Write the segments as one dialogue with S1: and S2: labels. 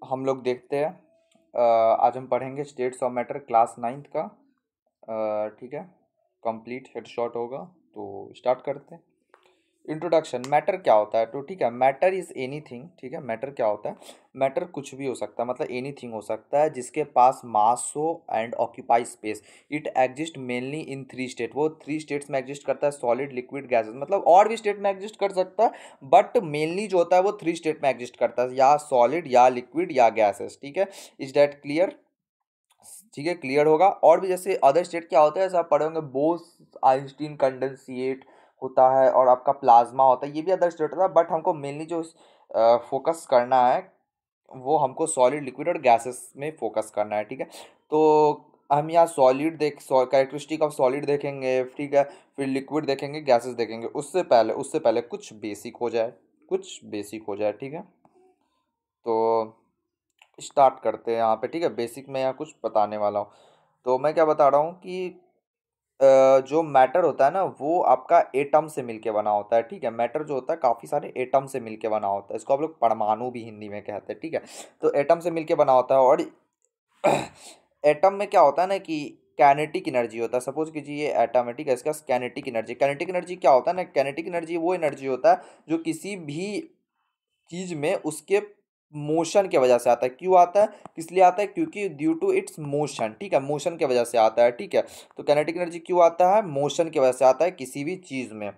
S1: हम लोग देखते हैं। आज हम पढ़ेंगे states of matter class ninth का। ठीक है, कंप्लीट हेडशॉट होगा। तो स्टार्ट करते हैं। इंट्रोडक्शन। मैटर क्या होता है? तो ठीक है, मैटर इज़ एनीथिंग। ठीक है, मैटर क्या होता है? मैटर कुछ भी हो सकता है, मतलब एनीथिंग हो सकता है जिसके पास मास हो and occupy space. It exist mainly in three state. वो थ्री स्टेट्स में एग्जिस्ट करता है, सॉलिड, लिक्विड, गैसेस। मतलब और भी स्टेट में एग्जिस्ट कर सकता है, बट मेनली जो होता है वो थ्री स्टेट में एग्जिस्ट करता है, या सॉलिड, या लिक्विड, या गैसेस। ठीक है, इज दैट क्लियर? ठीक है, क्लियर होगा। और भी जैसे अदर स्टेट क्या होता है, जैसे आप पढ़े होंगे बोस आइंस्टीन कंडेंसेट होता है, और आपका प्लाज्मा होता है, ये भी अदर स्टेट होता है। बट हमको मेनली जो फोकस करना है वो हमको सॉलिड, लिक्विड और गैसेस में फोकस करना है। ठीक है, तो हम यहाँ सॉलिड कैरेक्टरिस्टिक ऑफ सॉलिड देखेंगे। ठीक है, फिर लिक्विड देखेंगे, गैसेस देखेंगे। उससे पहले कुछ बेसिक हो जाए, कुछ बेसिक हो जाए। ठीक है, तो स्टार्ट करते हैं यहाँ पे। ठीक है, बेसिक में यहाँ कुछ बताने वाला हूँ। तो मैं क्या बता रहा हूँ कि जो मैटर होता है ना वो आपका एटम से मिलके बना होता है। ठीक है, मैटर जो होता है काफ़ी सारे एटम से मिलके बना होता है। इसको आप लोग परमाणु भी हिंदी में कहते हैं। ठीक है, तो एटम से मिलके बना होता है। और एटम में क्या होता है ना कि कैनेटिक एनर्जी होता है। सपोज कीजिए ये एटम है। ठीक है, इसका कैनेटिक एनर्जी क्या होता है ना, कैनेटिक एनर्जी वो एनर्जी होता है जो किसी भी चीज में उसके मोशन की वजह से आता है। क्यों आता है, किस लिए आता है? क्योंकि ड्यू टू इट्स मोशन। ठीक है, मोशन की वजह से आता है। ठीक है, तो कैनेटिक एनर्जी क्यों आता है? मोशन की वजह से आता है किसी भी चीज में।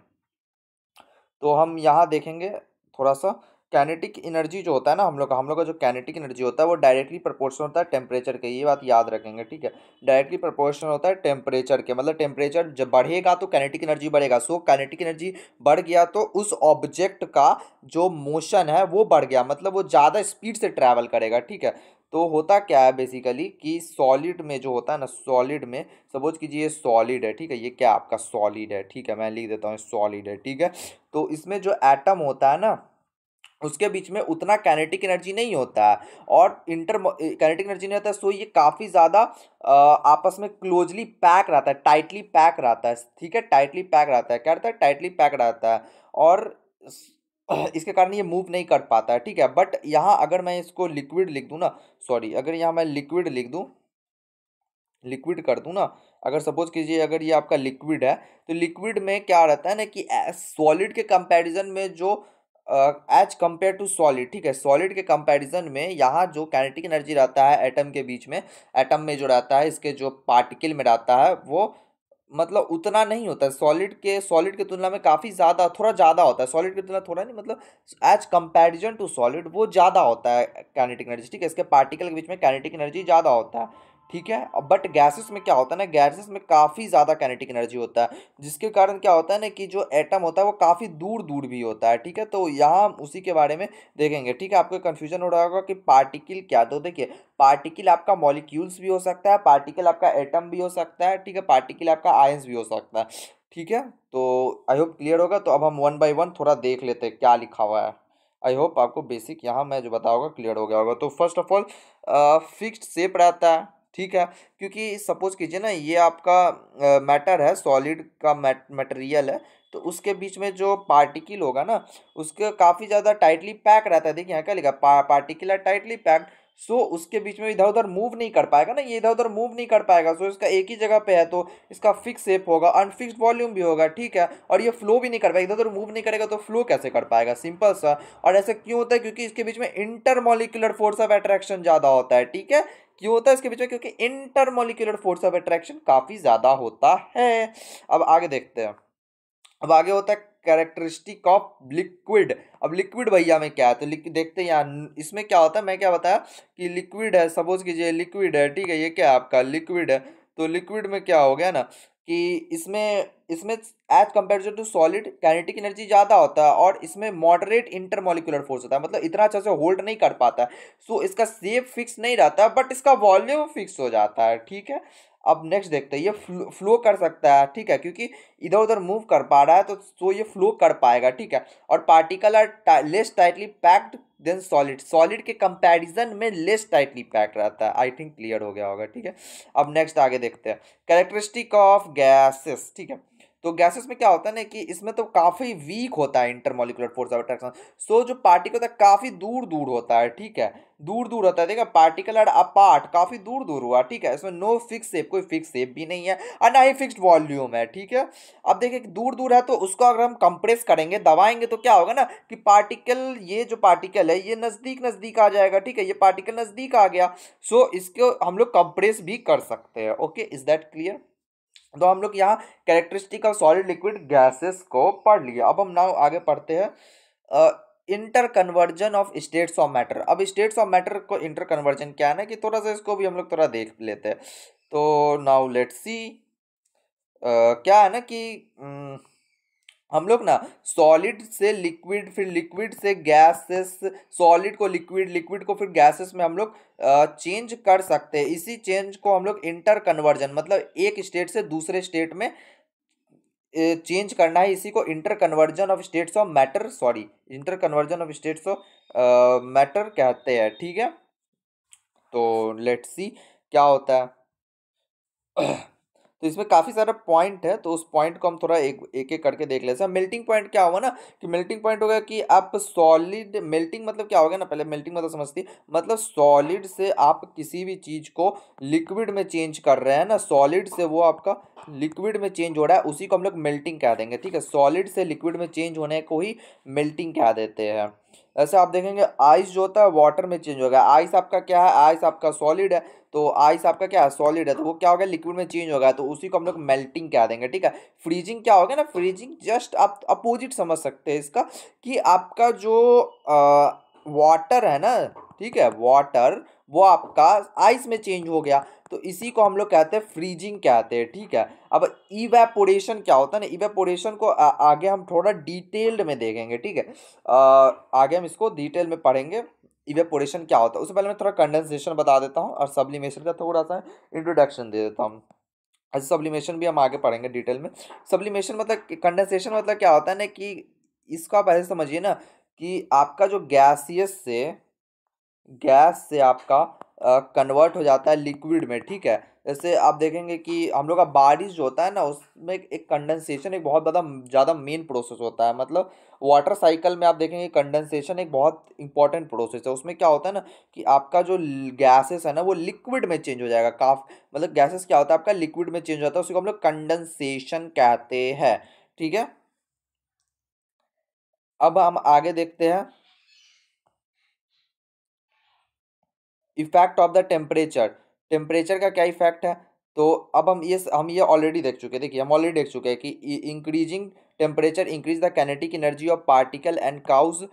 S1: तो हम यहाँ देखेंगे थोड़ा सा। कैनेटिक एनर्जी जो होता है ना, हम लोग का जो कैनेटिक एनर्जी होता है वो डायरेक्टली प्रोपोर्शनल होता है टेम्परेचर के। ये बात याद रखेंगे। ठीक है, डायरेक्टली प्रोपोर्शनल होता है टेम्परेचर के। मतलब टेम्परेचर जब बढ़ेगा तो कैनेटिक एनर्जी बढ़ेगा। सो कैनेटिक एनर्जी बढ़ गया तो उस ऑब्जेक्ट का जो मोशन है वो बढ़ गया, मतलब वो ज़्यादा स्पीड से ट्रैवल करेगा। ठीक है, तो होता क्या है बेसिकली कि सॉलिड में जो होता है ना, सॉलिड में सपोज कीजिए ये सॉलिड है। ठीक है, ये क्या आपका सॉलिड है। ठीक है, मैं लिख देता हूँ सॉलिड है। ठीक है, तो इसमें जो एटम होता है ना उसके बीच में उतना काइनेटिक एनर्जी नहीं होता है, और इंटर काइनेटिक एनर्जी नहीं होता है। सो ये काफ़ी ज़्यादा आपस में क्लोजली पैक रहता है, टाइटली पैक रहता है। ठीक है, टाइटली पैक रहता है। क्या रहता है? टाइटली पैक रहता है। और इसके कारण ये मूव नहीं कर पाता है। ठीक है, बट यहाँ अगर मैं इसको लिक्विड लिख दूँ ना, सॉरी, अगर यहाँ मैं लिक्विड लिख दूँ, लिक्विड कर दूं ना, अगर सपोज कीजिए अगर ये आपका लिक्विड है, तो लिक्विड में क्या रहता है ना कि सॉलिड के कंपैरिजन में जो एज कंपेयर टू सॉलिड। ठीक है, सॉलिड के कंपैरिजन में यहाँ जो काइनेटिक एनर्जी रहता है एटम के बीच में, एटम में जो रहता है, इसके जो पार्टिकल में रहता है वो मतलब उतना नहीं होता है। सॉलिड के तुलना में काफ़ी ज़्यादा, थोड़ा ज़्यादा होता है। सॉलिड की तुलना थोड़ा नहीं, मतलब एज कंपैरिजन टू सॉलिड वो ज़्यादा होता है काइनेटिक एनर्जी। ठीक है, इसके पार्टिकल के बीच में काइनेटिक एनर्जी ज़्यादा होता है। ठीक है, बट गैसेस में क्या होता है ना, गैसेस में काफ़ी ज़्यादा काइनेटिक एनर्जी होता है, जिसके कारण क्या होता है ना कि जो एटम होता है वो काफ़ी दूर दूर भी होता है। ठीक है, तो यहाँ हम उसी के बारे में देखेंगे। ठीक है, आपको कन्फ्यूजन हो रहा होगा कि पार्टिकल क्या, तो देखिए पार्टिकल आपका मॉलिक्यूल्स भी हो सकता है, पार्टिकल आपका एटम भी हो सकता है। ठीक है, पार्टिकल आपका आयंस भी हो सकता है। ठीक है, तो आई होप क्लियर होगा। तो अब हम वन बाय वन थोड़ा देख लेते हैं क्या लिखा हुआ है। आई होप आपको बेसिक यहाँ मैं जो बताऊंगा क्लियर हो गया होगा। तो first of all fixed shape रहता है। ठीक है, क्योंकि सपोज कीजिए ना ये आपका मैटर है, सॉलिड का मटेरियल है, तो उसके बीच में जो पार्टिकल होगा ना उसके काफ़ी ज़्यादा टाइटली पैक रहता है। देखिए यहाँ क्या लिखा, पार्टिकल आर टाइटली पैक्ड। सो उसके बीच में इधर उधर मूव नहीं कर पाएगा ना, ये इधर उधर मूव नहीं कर पाएगा। सो इसका एक ही जगह पे है, तो इसका फिक्स शेप होगा, अनफिक्स्ड वॉल्यूम भी होगा। ठीक है, और ये फ्लो भी नहीं कर पाएगा, इधर उधर मूव नहीं करेगा तो फ्लो कैसे कर पाएगा? सिंपल सा। और ऐसा क्यों होता है? क्योंकि इसके बीच में इंटरमोलिकुलर फोर्स ऑफ अट्रैक्शन ज़्यादा होता है। ठीक है, क्यों होता है इसके बीच में? क्योंकि इंटरमोलिकुलर फोर्स ऑफ अट्रैक्शन काफ़ी ज़्यादा होता है। अब आगे देखते हैं। अब आगे होता है कैरेक्टरिस्टिक ऑफ लिक्विड। अब लिक्विड भैया में क्या है, तो देखते हैं यहाँ इसमें क्या होता है। मैं क्या बताया कि लिक्विड है, सपोज कीजिए लिक्विड है। ठीक है, ये क्या है आपका लिक्विड है। तो लिक्विड में क्या हो गया ना कि इसमें इसमें as comparison to solid kinetic energy ज़्यादा होता है, और इसमें मॉडरेट इंटरमोलिकुलर फोर्स होता है, मतलब इतना अच्छा से होल्ड नहीं कर पाता है। सो इसका शेप फिक्स नहीं रहता, बट इसका वॉल्यूम फिक्स हो जाता है। ठीक है, अब नेक्स्ट देखते हैं। ये फ्लो कर सकता है। ठीक है, क्योंकि इधर उधर मूव कर पा रहा है तो ये फ्लो कर पाएगा। ठीक है, और particle are less tightly packed than solid. Solid के कंपैरिजन में लेस टाइटली पैक्ड रहता है। आई थिंक क्लियर हो गया होगा। ठीक है, अब नेक्स्ट आगे देखते हैं कैरेक्टरिस्टिक ऑफ गैसेस। ठीक है, तो गैसेस में क्या होता है ना कि इसमें तो काफी वीक होता है इंटरमोलिकुलर फोर्स ऑफ अट्रैक्शन। सो जो पार्टिकल होता है काफी दूर दूर होता है, ठीक है, दूर दूर होता है, देखा, पार्टिकल आर अपार्ट, काफी दूर दूर हुआ, ठीक है, इसमें नो फिक्स शेप, कोई फिक्स शेप भी नहीं है और ना ही फिक्स्ड वॉल्यूम है, ठीक है। अब देखिए दूर दूर है तो उसको अगर हम कंप्रेस करेंगे, दबाएंगे, तो क्या होगा ना कि पार्टिकल, ये जो पार्टिकल है ये नजदीक नजदीक आ जाएगा, ठीक है, ये पार्टिकल नजदीक आ गया। सो इसको हम लोग कंप्रेस भी कर सकते हैं। Okay, is that clear? तो हम लोग यहाँ characteristic of solid liquid gases को पढ़ लिया। अब हम नाउ आगे पढ़ते हैं inter conversion of states of matter. अब स्टेट्स ऑफ मैटर को इंटर कन्वर्जन क्या है ना कि थोड़ा सा इसको भी हम लोग थोड़ा देख लेते हैं। तो नाउ लेट्स सी क्या है ना कि हम लोग ना सॉलिड से लिक्विड, फिर लिक्विड से गैसेस, सॉलिड को लिक्विड, लिक्विड को फिर गैसेस में हम लोग चेंज कर सकते हैं। इसी चेंज को हम लोग इंटर कन्वर्जन, मतलब एक स्टेट से दूसरे स्टेट में चेंज करना है, इसी को inter conversion of states of matter, sorry, inter conversion of states of matter कहते हैं, ठीक है। तो लेट्स सी क्या होता है। तो इसमें काफी सारा पॉइंट है, तो उस पॉइंट को हम थोड़ा एक एक एक करके देख लेते हैं। मेल्टिंग पॉइंट क्या होगा ना कि मेल्टिंग पॉइंट होगा कि आप सॉलिड, मेल्टिंग मतलब क्या होगा ना, पहले मेल्टिंग मतलब समझती, मतलब सॉलिड से आप किसी भी चीज को लिक्विड में चेंज कर रहे हैं ना, सॉलिड से वो आपका लिक्विड में चेंज हो रहा है, उसी को हम लोग मेल्टिंग कह देंगे, ठीक है। सॉलिड से लिक्विड में चेंज होने को ही मेल्टिंग कह देते हैं। ऐसे आप देखेंगे आइस जो होता है वाटर में चेंज होगा, आइस आपका क्या है, आइस आपका सॉलिड है, तो आइस आपका क्या है, सॉलिड है, तो वो क्या होगा, लिक्विड में चेंज होगा, तो उसी को हम लोग मेल्टिंग कह देंगे, ठीक है। फ्रीजिंग क्या होगा ना, फ्रीजिंग जस्ट आप अपोजिट समझ सकते हैं इसका, कि आपका जो वाटर है ना, ठीक है, वाटर वो आपका आइस में चेंज हो गया, तो इसी को हम लोग कहते हैं फ्रीजिंग कहते हैं, ठीक है। अब इवेपोरेशन क्या होता है ना, इवेपोरेशन को आगे हम थोड़ा डिटेल्ड में देखेंगे, ठीक है। आगे हम इसको डिटेल में पढ़ेंगे इवेपोरेशन क्या होता है। उससे पहले मैं थोड़ा कंडेंसेशन बता देता हूँ और सब्लिमेशन का थोड़ा सा इंट्रोडक्शन दे देता हूँ। अच्छा, सब्लिमेशन भी हम आगे पढ़ेंगे डिटेल में। सब्लिमेशन मतलब, कंडेंसेशन मतलब क्या होता है ना कि इसको आप ऐसे समझिए ना कि आपका जो गैसियस से, गैस से आपका कन्वर्ट हो जाता है लिक्विड में, ठीक है। जैसे आप देखेंगे कि हम लोग का बारिश जो होता है ना उसमें एक कंडेंसेशन एक बहुत ज़्यादा ज़्यादा मेन प्रोसेस होता है, मतलब वाटर साइकिल में आप देखेंगे कंडेंसेशन एक बहुत इंपॉर्टेंट प्रोसेस है। उसमें क्या होता है ना कि आपका जो गैसेस है ना वो लिक्विड में चेंज हो जाएगा, मतलब गैसेस क्या होता है आपका लिक्विड में चेंज होता है, उसी को हम लोग कंडेंसेशन कहते हैं, ठीक है। अब हम आगे देखते हैं effect of the temperature. Temperature का क्या इफेक्ट है, तो अब हम ये ऑलरेडी देख चुके हैं, देखिए हम ऑलरेडी देख चुके हैं कि increasing temperature increase the kinetic energy of particle and cause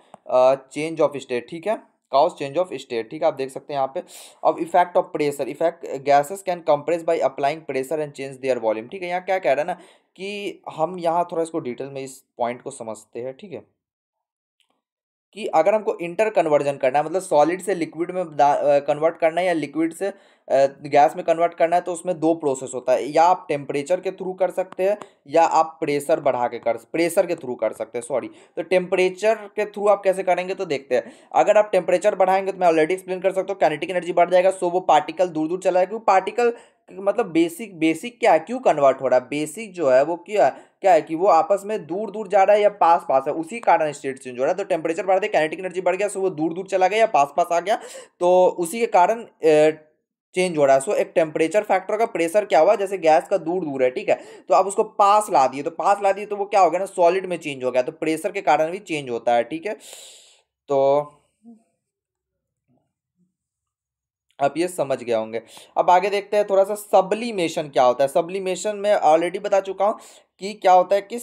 S1: change of state, ठीक है, काउज चेंज ऑफ स्टेट, ठीक है, आप देख सकते हैं यहाँ पे। अब effect of pressure, effect gases can compress by applying pressure and change their volume, ठीक है। यहाँ क्या कह रहा है ना कि हम यहाँ थोड़ा इसको डिटेल में इस पॉइंट को समझते हैं, ठीक है, कि अगर हमको इंटर कन्वर्जन करना है, मतलब सॉलिड से लिक्विड में कन्वर्ट करना है या लिक्विड से गैस में कन्वर्ट करना है, तो उसमें दो प्रोसेस होता है, या आप टेम्परेचर के थ्रू कर सकते हैं या आप प्रेशर के थ्रू कर सकते हैं, सॉरी। तो टेम्परेचर के थ्रू आप कैसे करेंगे तो देखते हैं। अगर आप टेम्परेचर बढ़ाएंगे तो मैं ऑलरेडी एक्सप्लेन कर सकता हूँ, काइनेटिक एनर्जी बढ़ जाएगा, सो वो पार्टिकल दूर दूर चला जाएगा, क्योंकि पार्टिकल मतलब बेसिक बेसिक क्या है, क्यों कन्वर्ट हो रहा है, बेसिक जो है वो क्या क्या है कि वो आपस में दूर दूर जा रहा है या पास पास है, उसी कारण स्टेट चेंज हो रहा है। तो टेम्परेचर बढ़ते काइनेटिक एनर्जी बढ़ गया, सो वो दूर दूर चला गया या पास पास आ गया, तो उसी के कारण चेंज हो रहा है। सो एक टेम्परेचर फैक्टर का, प्रेशर क्या हुआ, जैसे गैस का दूर दूर है, ठीक है, तो आप उसको पास ला दिए, तो पास ला दिए तो वो क्या हो गया ना, सॉलिड में चेंज हो गया, तो प्रेशर के कारण भी चेंज होता है, ठीक है। तो आप ये समझ गए होंगे। अब आगे देखते हैं थोड़ा सा सब्लिमेशन क्या होता है। सब्लिमेशन में ऑलरेडी बता चुका हूँ कि क्या होता है कि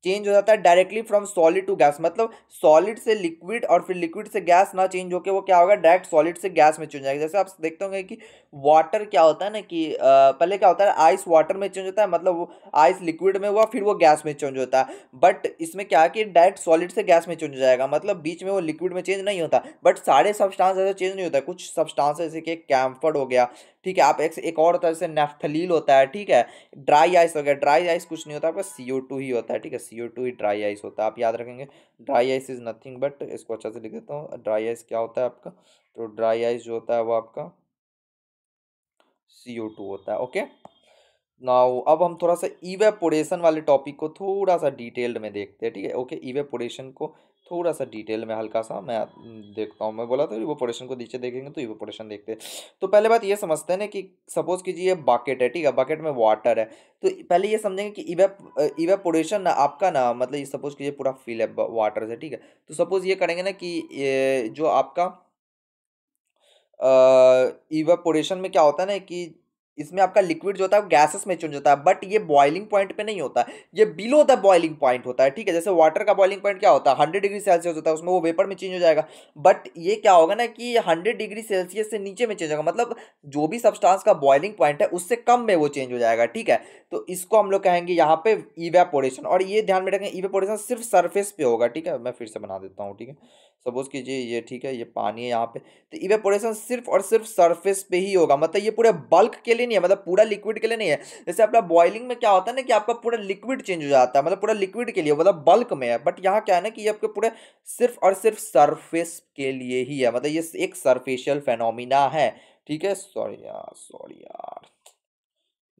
S1: चेंज हो जाता है directly from solid to gas, मतलब सॉलिड से लिक्विड और फिर लिक्विड से गैस ना चेंज होके वो क्या होगा, डायरेक्ट सॉलिड से गैस में चेंज हो जाएगा। जैसे आप देखते होंगे कि वाटर क्या होता है ना कि पहले क्या होता है, आइस वाटर में चेंज होता है, मतलब वो आइस लिक्विड में हुआ फिर वो गैस में चेंज होता है, बट इसमें क्या है कि डायरेक्ट सॉलिड से गैस में चेंज हो जाएगा, मतलब बीच में वो लिक्विड में चेंज नहीं होता। बट सारे सब्सटेंस ऐसे चेंज नहीं होता है, कुछ सब्सटेंस जैसे कि कैम्फर्ड हो गया, ठीक है, आप एक और होता है जैसे नेफ्थलीन होता है, ठीक है, ड्राई आइस हो गया, ड्राई आइस कुछ नहीं होता आपका, CO2 ही होता है, ठीक है, CO2 ही ड्राई आइस होता है, आप याद रखेंगे। Dry ice is nothing but, इसको अच्छा से लिख देता हूँ, ड्राई आइस क्या होता है आपका, तो ड्राई आइस जो होता है वो आपका CO2 होता है, ओके। नाउ अब हम थोड़ा सा इवेपोरेशन वाले टॉपिक को थोड़ा सा डिटेल्ड में देखते हैं, ठीक है। ओके, इवेपोरेशन को थोड़ा सा डिटेल में हल्का सा मैं देखता हूँ। मैं बोला था इवेपोरेशन को नीचे देखेंगे तो इवेपोरेशन देखते हैं। तो पहले बात ये समझते हैं ना कि सपोज कीजिए ये बकेट है, ठीक है, बकेट में वाटर है। तो पहले ये समझेंगे कि इवेपोरेशन ना आपका ना मतलब ये सपोज कीजिए पूरा फिल है वाटर से, ठीक है। तो सपोज ये करेंगे ना कि ये जो आपका इवेपोरेशन में क्या होता है ना कि इसमें आपका लिक्विड जो होता है वो गैसेस में चेंज होता है, बट ये बॉइलिंग पॉइंट पे नहीं होता, ये बिलो द बॉइलिंग पॉइंट होता है, ठीक है। जैसे वाटर का बॉइलिंग पॉइंट क्या होता है, 100 डिग्री सेल्सियस होता है, उसमें वो वेपर में चेंज हो जाएगा। बट ये क्या होगा ना कि 100 डिग्री सेल्सियस से नीचे में चेंज होगा, मतलब जो भी सब्सटेंस का बॉइलिंग पॉइंट है उससे कम में वो चेंज हो जाएगा, ठीक है। तो इसको हम लोग कहेंगे यहाँ पे इवेपोरेशन। और ये ध्यान में रखें, इवेपोरेशन सिर्फ सरफेस पे होगा, ठीक है। मैं फिर से बना देता हूँ, ठीक है। सपोज कीजिए ये, ठीक है, ये पानी है यहाँ पे। तो इवेपोरेशन सिर्फ और सिर्फ सरफेस पे ही होगा, मतलब ये पूरे बल्क के लिए नहीं है, मतलब पूरा लिक्विड के लिए नहीं है। जैसे अपना बॉइलिंग में क्या होता है ना कि आपका पूरा लिक्विड चेंज हो जाता है, मतलब पूरा लिक्विड के लिए, मतलब बल्क में है। बट यहाँ क्या है ना कि ये आपके पूरे सिर्फ और सिर्फ सरफेस के लिए ही है, मतलब ये एक सरफेशियल फेनोमिना है, ठीक है। सॉरी यार,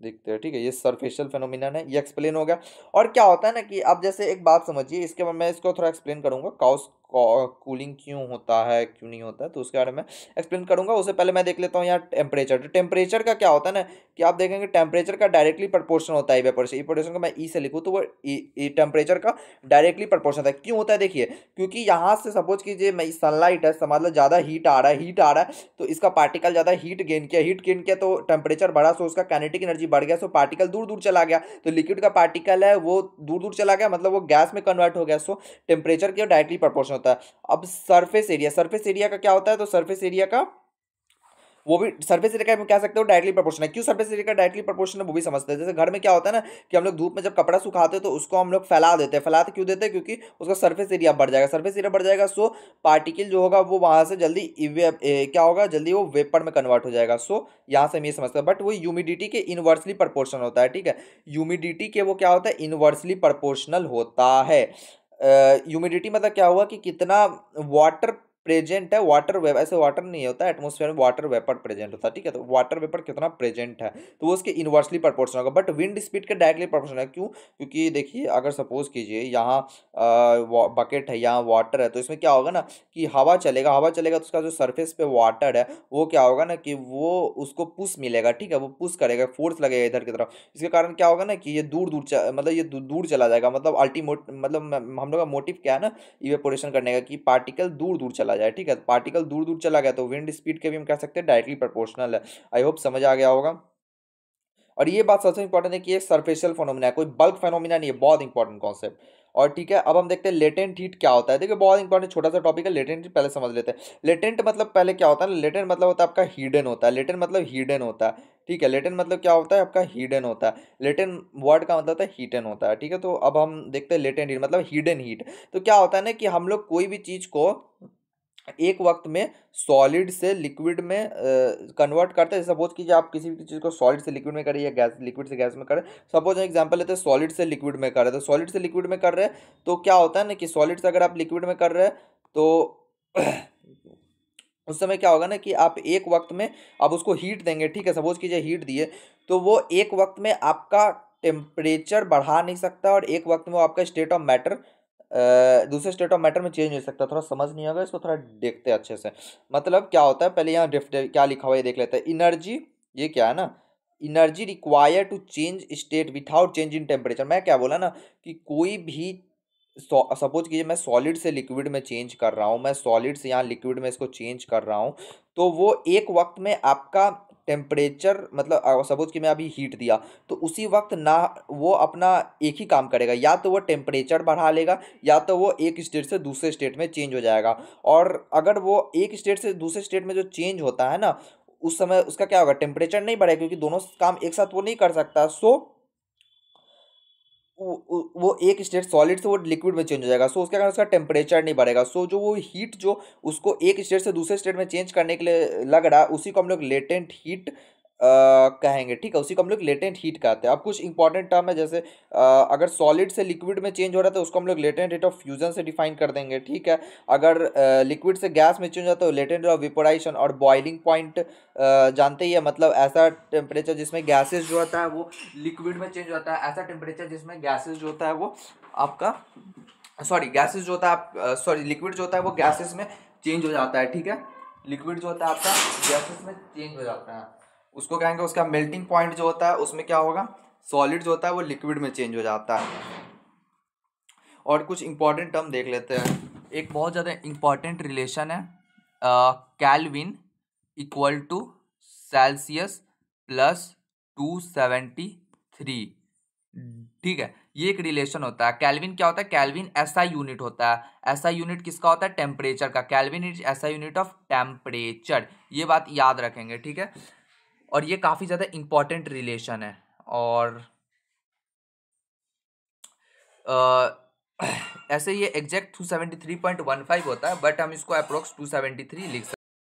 S1: देखते हैं, ठीक है। ये सरफेशियल फेनोमिनन है, ये एक्सप्लेन हो गया। और क्या होता है ना कि अब जैसे एक बात समझिए, इसके बाद मैं इसको थोड़ा एक्सप्लेन करूंगा काउस कूलिंग क्यों होता है क्यों नहीं होता है, तो उसके बारे में एक्सप्लेन करूंगा। उससे पहले मैं देख लेता हूँ यहाँ टेम्परेचर। तो टेम्परेचर का क्या होता है ना कि आप देखेंगे टेम्परेचर का डायरेक्टली प्रोपोर्शन होता है इवेपोरेशन। इवेपोरेशन को मैं ई से लिखूँ तो वो टेम्परेचर का डायरेक्टली प्रोपोर्शन होता है। क्यों होता है देखिए, क्योंकि यहाँ से सपोज कीजिए मैं सनलाइट है, समझ लो ज़्यादा हीट आ रहा है, तो इसका पार्टिकल ज़्यादा हीट गेन किया तो टेम्परेचर बढ़ा, सो उसका काइनेटिक एनर्जी बढ़ गया, सो पार्टिकल दूर दूर चला गया। तो लिक्विड का पार्टिकल है वो दूर दूर चला गया, मतलब वो गैस में कन्वर्ट हो गया। सो टेम्परेचर के डायरेक्टली प्रोपोर्शन होता है। अब सर्फेस एरिया का क्या होता है, तो सर्फेस एरिया का वो भी सर्फेस एरिया का हम कह सकते हो डायरेक्टली प्रोपोर्शनल है। क्यों सर्फेस एरिया का डायरेक्टली प्रोपोर्शनल है वो भी समझते हैं। जैसे घर में क्या होता है ना कि हम लोग धूप में जब कपड़ा सुखाते हैं तो उसको हम लोग फैला देते हैं। फैलाते क्यों देते हैं, क्योंकि उसका सर्फेस एरिया बढ़ जाएगा। सर्फेस एरिया बढ़ जाएगा सो पार्टिकल जो होगा वो वहां से जल्दी क्या होगा, जल्दी वो वेपर में कन्वर्ट हो जाएगा। सो यहाँ से हम ये समझते हैं, बट वो ह्यूमिडिटी के इनवर्सली प्रोपोर्शनल होता है, ठीक है। ह्यूमिडिटी के वो क्या होता है, इनवर्सली प्रोपोर्शनल होता है। ह्यूमिडिटी मतलब क्या हुआ कि कितना वाटर प्रेजेंट है, वाटर वेपर, ऐसे वाटर नहीं होता एटमोस्फेयर में, वाटर वेपर प्रेजेंट होता है, ठीक है। तो वाटर वेपर कितना प्रेजेंट है तो वो उसके इनवर्सली प्रोपोर्शनल होगा। बट विंड स्पीड के डायरेक्टली प्रोपोर्शनल है। क्यों, क्योंकि देखिए अगर सपोज कीजिए यहाँ बकेट है, यहाँ वाटर है, तो इसमें क्या होगा ना कि हवा चलेगा तो उसका जो सरफेस पे वाटर है वो क्या होगा ना कि वो उसको पुश मिलेगा, ठीक है। वो पुश करेगा, फोर्स लगेगा इधर की तरफ। इसके कारण क्या होगा ना कि ये दूर दूर मतलब ये दूर चला जाएगा। मतलब अल्टीमोट मतलब हम लोग का मोटिव क्या है ना इवेपोरेशन करने का, कि पार्टिकल दूर दूर चला जाए, ठीक है। पार्टिकल दूर दूर चला गया तो विंड स्पीड के भी हम कह सकते हैं डायरेक्टली प्रोपोर्शनल है। आई होप समझ आ गया होगा। और ये बात सबसे इंपॉर्टेंट है कि एक सरफेशियल फिनोमिना है, कोई बल्क फिनोमिना नहीं है, बहुत इंपॉर्टेंट कॉन्सेप्ट। और ठीक है, अब हम देखते हैं लेटेंट हीट क्या होता है। देखिए बहुत इंपॉर्टेंट छोटा सा टॉपिक है, लेटेंट हीट पहले समझ लेते हैं। लेटेंट मतलब पहले क्या होता है, लेटेंट मतलब होता है आपका हिडन होता है। लेटेंट मतलब हिडन होता है, ठीक है। लेटेंट मतलब क्या होता है आपका हिडन होता है। लेटेंट वर्ड का मतलब होता है हिडन होता है, ठीक है। तो अब हम देखते हैं लेटेंट हीट मतलब हिडन हीट। तो क्या होता है ना कि हम लोग कोई भी चीज को एक वक्त में सॉलिड से लिक्विड में कन्वर्ट करते हैं। सपोज कीजिए आप किसी भी चीज़ को सॉलिड से लिक्विड में करें या गैस लिक्विड से गैस में करें। सपोज हम एग्जांपल लेते हैं सॉलिड से लिक्विड में कर रहे हैं, तो सॉलिड से लिक्विड में कर रहे हैं तो क्या होता है ना कि सॉलिड से अगर आप लिक्विड में कर रहे हैं तो उस समय क्या होगा ना कि आप एक वक्त में आप उसको हीट देंगे, ठीक है। सपोज कीजिए हीट दिए तो वो एक वक्त में आपका टेम्परेचर बढ़ा नहीं सकता और एक वक्त में वो आपका स्टेट ऑफ मैटर दूसरे स्टेट ऑफ मैटर में चेंज नहीं हो सकता। थोड़ा समझ नहीं आएगा इसको, थोड़ा देखते हैं अच्छे से। मतलब क्या होता है, पहले यहाँ क्या लिखा हुआ है ये देख लेते हैं। एनर्जी, ये क्या है ना, energy require to change state without change in temperature. मैं क्या बोला ना कि कोई भी सपोज कीजिए मैं सॉलिड से लिक्विड में चेंज कर रहा हूँ, मैं सॉलिड से यहाँ लिक्विड में इसको चेंज कर रहा हूँ, तो वो एक वक्त में आपका टेम्परेचर मतलब सपोज कि मैं अभी हीट दिया तो उसी वक्त ना वो अपना एक ही काम करेगा, या तो वो टेम्परेचर बढ़ा लेगा या तो वो एक स्टेट से दूसरे स्टेट में चेंज हो जाएगा। और अगर वो एक स्टेट से दूसरे स्टेट में जो चेंज होता है ना उस समय उसका क्या होगा, टेम्परेचर नहीं बढ़ेगा, क्योंकि दोनों काम एक साथ वो नहीं कर सकता। सो वो एक स्टेट सॉलिड से वो लिक्विड में चेंज हो जाएगा। सो उसके कारण उसका टेम्परेचर नहीं बढ़ेगा। सो जो वो हीट जो उसको एक स्टेट से दूसरे स्टेट में चेंज करने के लिए लग रहा है उसी को हम लोग लेटेंट हीट कहेंगे, ठीक है, उसी को हम लोग लेटेंट हीट कहते हैं। अब कुछ इंपॉर्टेंट टर्म है, जैसे अगर सॉलिड से लिक्विड में चेंज हो रहा है तो उसको हम लोग लेटेंट रेट ऑफ फ्यूजन से डिफाइन कर देंगे, ठीक है। अगर लिक्विड से गैस में चेंज होता है तो लेटेंट रेट ऑफ वेपोराइजेशन और बॉइलिंग पॉइंट जानते ही है, मतलब ऐसा टेम्परेचर जिसमें गैसेज जो होता है वो लिक्विड में चेंज होता है, ऐसा टेम्परेचर जिसमें गैसेज जो होता है वो आपका सॉरी गैसेज जो होता है आप सॉरी लिक्विड जो होता है वो गैसेज में चेंज हो जाता है, ठीक है। लिक्विड जो होता है आपका गैसेज में चेंज हो जाता है, उसको कहेंगे उसका मेल्टिंग पॉइंट जो होता है उसमें क्या होगा, सॉलिड जो होता है वो लिक्विड में चेंज हो जाता है। और कुछ इंपॉर्टेंट टर्म देख लेते हैं। एक बहुत ज़्यादा इंपॉर्टेंट रिलेशन है kelvin equal to Celsius plus 273, ठीक है। ये एक रिलेशन होता है। कैल्विन क्या होता है, कैल्विन ऐसा यूनिट होता है, ऐसा यूनिट किसका होता है, टेम्परेचर का। कैल्विन इज ऐसा यूनिट ऑफ टेम्परेचर, ये बात याद रखेंगे, ठीक है। और ये काफ़ी ज़्यादा इंपॉर्टेंट रिलेशन है। और ऐसे ये एग्जैक्ट 273.15 होता है, बट हम इसको अप्रोक्स 273 लिख सकते हैं।